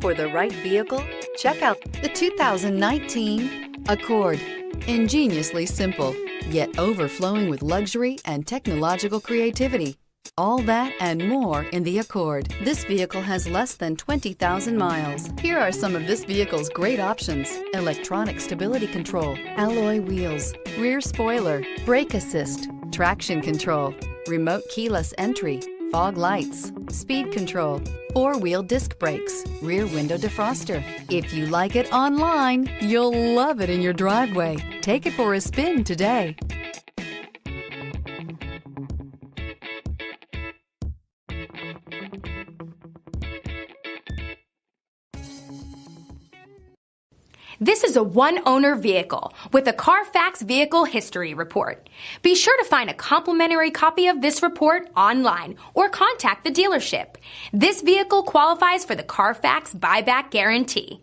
for the right vehicle? Check out the 2019 Accord. Ingeniously simple, yet overflowing with luxury and technological creativity. All that and more in the Accord. This vehicle has less than 20,000 miles. Here are some of this vehicle's great options: electronic stability control, alloy wheels, rear spoiler, brake assist, traction control, remote keyless entry, fog lights, speed control, four-wheel disc brakes, rear window defroster. If you like it online, you'll love it in your driveway. Take it for a spin today. This is a one-owner vehicle with a Carfax Vehicle History Report. Be sure to find a complimentary copy of this report online or contact the dealership. This vehicle qualifies for the Carfax Buyback Guarantee.